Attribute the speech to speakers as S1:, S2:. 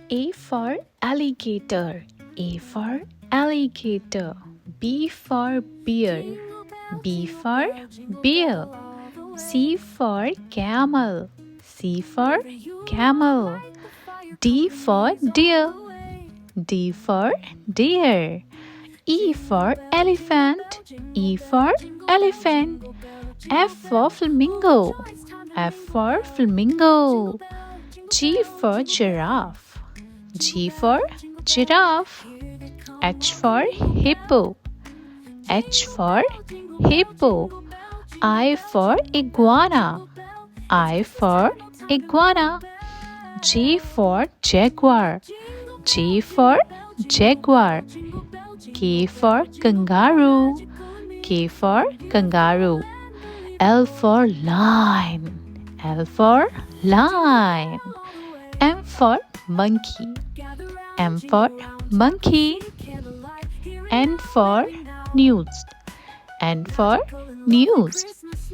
S1: A for alligator. A for alligator. B for bear. B for bear. C for camel. C for camel. D for deer. D for deer. E for elephant. E for elephant. F for flamingo. F for flamingo. G for giraffe. G for giraffe. H for hippo. H for hippo. I for iguana. I for iguana. J for jaguar. J for jaguar. K for kangaroo. K for kangaroo. L for lion. L for lion. M for monkey. M for monkey. N for news. N for news.